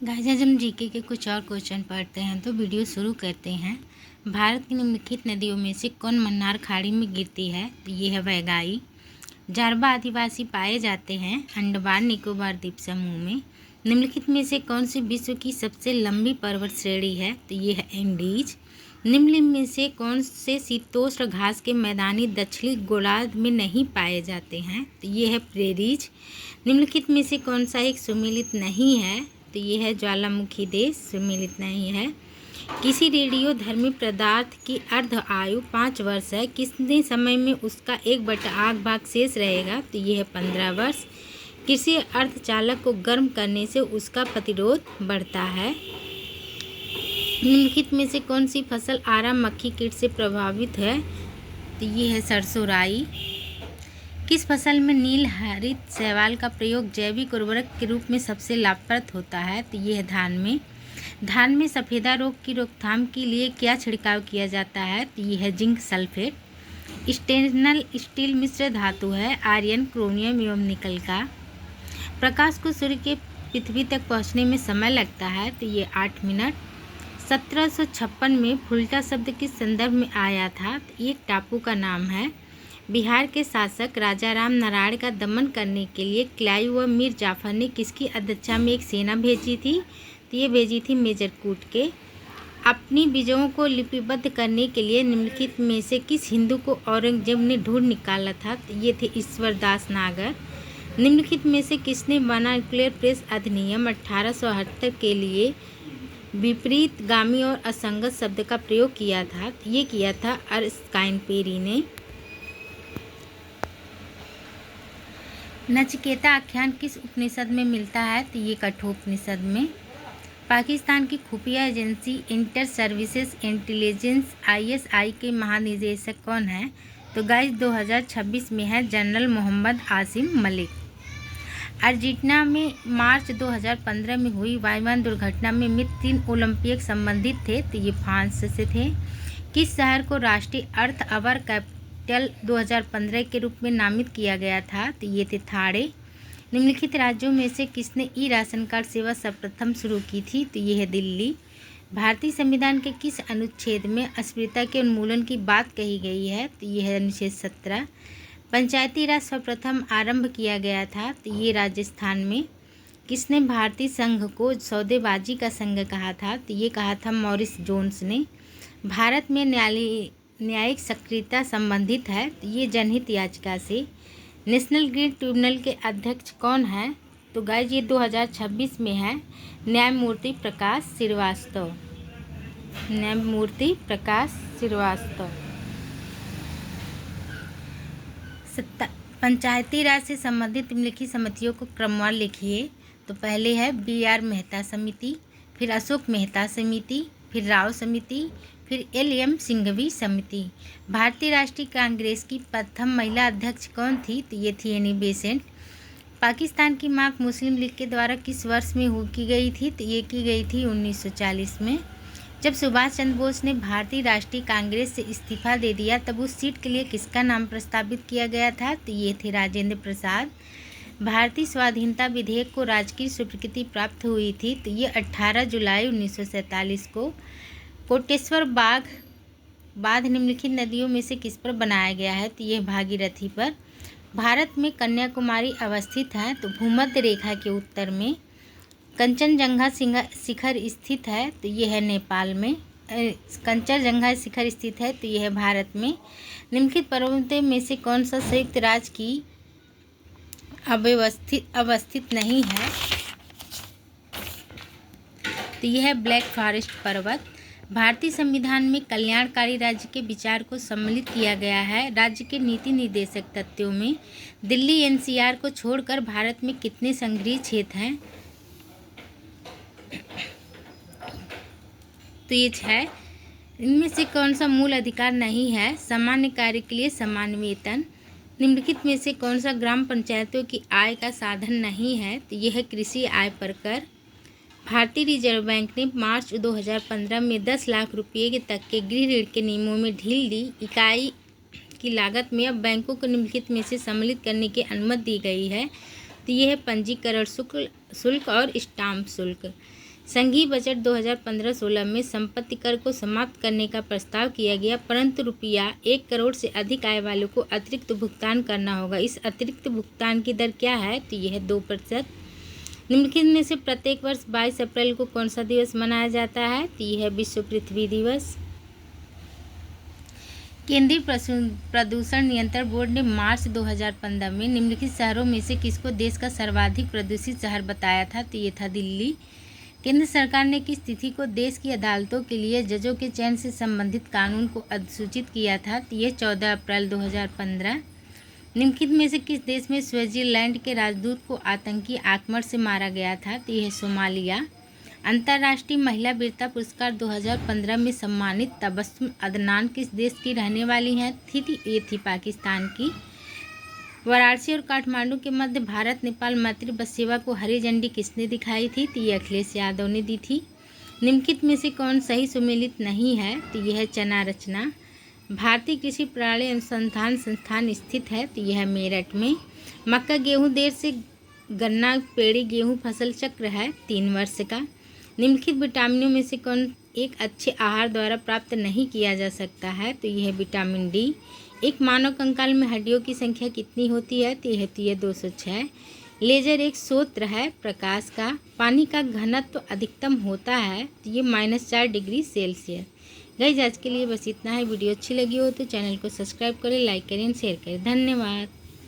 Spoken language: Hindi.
गाइस आज हम जीके के कुछ और क्वेश्चन पढ़ते हैं तो वीडियो शुरू करते हैं। भारत की निम्नलिखित नदियों में से कौन मन्नार खाड़ी में गिरती है? तो ये है वैगाई। जारवा आदिवासी पाए जाते हैं अंडमान निकोबार द्वीप समूह में। निम्नलिखित में से कौन सी विश्व की सबसे लंबी पर्वत श्रेणी है? तो ये है एंडीज। निम्नलिखित में से कौन से शीतोष्ण घास के मैदानी दक्षिणी गोलार्ध में नहीं पाए जाते हैं? तो ये है प्रेरीज। निम्नलिखित में से कौन सा एक सुमेलित नहीं है? तो ये है ज्वालामुखी देश, सुमेलित नहीं है। किसी रेडियोधर्मी पदार्थ की अर्ध आयु 5 वर्ष है, कितने समय में उसका 1/8 भाग शेष रहेगा? तो ये है 15 वर्ष। किसी अर्धचालक को गर्म करने से उसका प्रतिरोध बढ़ता है। निम्नलिखित में से कौन सी फसल आरा मक्खी कीट से प्रभावित है? तो ये है सरसों राई। किस फसल में नील हरित शैवाल का प्रयोग जैविक उर्वरक के रूप में सबसे लाभप्रद होता है? तो ये है धान में। धान में सफ़ेदा रोग की रोकथाम के लिए क्या छिड़काव किया जाता है? तो ये है जिंक सल्फेट। स्टेनलेस स्टील मिश्र धातु है आयरन, क्रोमियम एवं निकल का। प्रकाश को सूर्य के पृथ्वी तक पहुंचने में समय लगता है? तो ये 8 मिनट। 1756 में फुल्टा शब्द किस संदर्भ में आया था? तो एक टापू का नाम है। बिहार के शासक राजा राम नारायण का दमन करने के लिए क्लाइव व मीर जाफर ने किसकी अध्यक्षता में एक सेना भेजी थी? तो ये भेजी थी मेजर कूट के। अपनी विजयों को लिपिबद्ध करने के लिए निम्नलिखित में से किस हिंदू को औरंगजेब ने ढूंढ निकाला था? तो ये थे ईश्वर दास नागर। निम्नलिखित में से किसने वर्नाक्युलर प्रेस अधिनियम 1878 के लिए विपरीतगामी और असंगत शब्द का प्रयोग किया था? तो ये किया था अर्स्काइन पेरी ने। नचिकेता आख्यान किस उपनिषद में मिलता है? तो ये कठोपनिषद में। पाकिस्तान की खुफिया agency inter services intelligence ISI के महानिदेशक कौन है? तो गाइस 2026 में है जनरल मोहम्मद आसिम मलिक। अर्जेंटीना में मार्च 2015 में हुई वायुयान दुर्घटना में मृत 3 ओलंपिक संबंधित थे? तो ये फ्रांस से थे। किस शहर को राष्ट्रीय अर्थ अवर कैपिटल 2015 के रूप में नामित किया गया था? तो ये थे थाड़े। निम्नलिखित राज्यों में से किसने राशन कार्ड सेवा सर्वप्रथम शुरू की थी? तो ये है दिल्ली। भारतीय संविधान के किस अनुच्छेद में अस्पृश्यता के उन्मूलन की बात कही गई है? तो ये है अनुच्छेद 17। पंचायती राज सर्वप्रथम आरंभ किया गया था? तो ये राजस्थान में। किसने भारतीय संघ को सौदेबाजी का संघ कहा था? तो ये कहा था मॉरिस जोन्स ने। भारत में न्यायिक सक्रियता संबंधित है? तो ये जनहित याचिका से। नेशनल ग्रीन ट्रिब्यूनल के अध्यक्ष कौन है? तो गाइस ये 2026 में है न्यायमूर्ति प्रकाश श्रीवास्तव। न्यायमूर्ति प्रकाश श्रीवास्तव। पंचायती राज से संबंधित निम्नलिखित समितियों को क्रमवार लिखिए। तो पहले है BR मेहता समिति, फिर अशोक मेहता समिति, फिर राव समिति, फिर LM सिंघवी समिति। भारतीय राष्ट्रीय कांग्रेस की प्रथम महिला अध्यक्ष कौन थी? तो ये थी एनी बेसेंट। पाकिस्तान की मांग मुस्लिम लीग के द्वारा किस वर्ष में की गई थी? तो ये की गई थी 1940 में। जब सुभाष चंद्र बोस ने भारतीय राष्ट्रीय कांग्रेस से इस्तीफा दे दिया तब उस सीट के लिए किसका नाम प्रस्तावित किया गया था? तो ये थे राजेंद्र प्रसाद। भारतीय स्वाधीनता विधेयक को राजकीय स्वीकृति प्राप्त हुई थी? तो ये 18 जुलाई 1947 को। कोटेश्वर बांध निम्नलिखित नदियों में से किस पर बनाया गया है? तो ये भागीरथी पर। भारत में कन्याकुमारी अवस्थित है? तो भूमध्य रेखा के उत्तर में। कंचनजंगा शिखर स्थित है? तो ये है नेपाल में। कंचनजंगा शिखर स्थित है? तो ये है भारत में। निम्नलिखित पर्वतों में से कौन सा संयुक्त राज्य की अवस्थित नहीं है? तो यह है ब्लैक फॉरेस्ट पर्वत। भारतीय संविधान में कल्याणकारी राज्य के विचार को सम्मिलित किया गया है। राज्य के नीति निर्देशक तथ्यों में दिल्ली NCR को छोड़कर भारत में कितने संघीय क्षेत्र हैं? तो ये 6। इनमें से कौन सा मूल अधिकार नहीं है? सामान्य कार्य के लिए समान वेतन। निम्नलिखित में से कौन सा ग्राम पंचायतों की आय का साधन नहीं है? तो यह है कृषि आय पर कर। भारतीय रिजर्व बैंक ने मार्च 2015 में 10 लाख रुपये तक के गृह ऋण के नियमों में ढील दी। इकाई की लागत में अब बैंकों को निम्नलिखित में से सम्मिलित करने की अनुमति दी गई है। तो यह है पंजीकरण शुल्क और स्टाम्प शुल्क। संघीय बजट 2015-16 में संपत्ति कर को समाप्त करने का प्रस्ताव किया गया, परंतु रुपया 1 करोड़ से अधिक आय वालों को अतिरिक्त भुगतान करना होगा। इस अतिरिक्त भुगतान की दर क्या है? तो यह 2%। निम्नलिखित में से प्रत्येक वर्ष 22 अप्रैल को कौन सा दिवस मनाया जाता है? तो यह है विश्व पृथ्वी दिवस। केंद्रीय प्रदूषण नियंत्रण बोर्ड ने मार्च 2015 में निम्नलिखित शहरों में से किसको देश का सर्वाधिक प्रदूषित शहर बताया था? तो ये था दिल्ली। केंद्र सरकार ने किस तिथि को देश की अदालतों के लिए जजों के चयन से संबंधित कानून को अधिसूचित किया था? तो ये 14 अप्रैल 2015। निम्नलिखित में से किस देश में स्विट्जरलैंड के राजदूत को आतंकी आक्रमण से मारा गया था? तो यह सोमालिया। अंतर्राष्ट्रीय महिला वीरता पुरस्कार 2015 में सम्मानित तबस्सुम अदनान किस देश की रहने वाली हैं? ये थी पाकिस्तान की। वाराणसी और काठमांडू के मध्य भारत नेपाल मैत्री बस सेवा को हरी झंडी किसने दिखाई थी? तो ये अखिलेश यादव ने दी थी। निम्नलिखित में से कौन सही सुमेलित नहीं है? तो यह है चना रचना। भारतीय कृषि प्रणाली अनुसंधान संस्थान स्थित है? तो यह मेरठ में। मक्का गेहूँ देर से गन्ना पेड़ी गेहूँ फसल चक्र है 3 वर्ष का। निम्नलिखित विटामिनों में से कौन एक अच्छे आहार द्वारा प्राप्त नहीं किया जा सकता है? तो यह है विटामिन डी। एक मानव कंकाल में हड्डियों की संख्या कितनी होती है? तो यह 206। लेजर एक स्रोत है प्रकाश का। पानी का घनत्व अधिकतम होता है? तो ये -4 डिग्री सेल्सियस। गाइस आज के लिए बस इतना है। वीडियो अच्छी लगी हो तो चैनल को सब्सक्राइब करें, लाइक करें, शेयर करें। धन्यवाद।